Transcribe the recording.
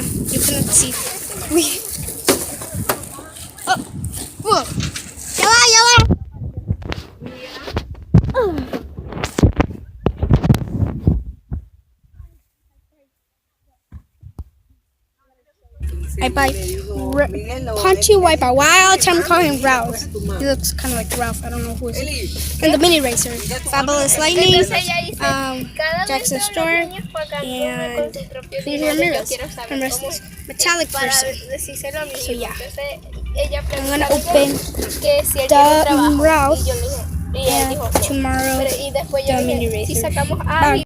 You cannot see. Oh, ya va. I buy Punchy Wipeout. Why all the time call him Ralph? He looks kind of like Ralph. I don't know who is it. And the Mini Racer. Fabulous Lightning. Jackson Storm. And Peter Ramirez. And Restless. Metallic person. So yeah. I'm gonna open the Ralph. And tomorrow the Mini Racer. Bye.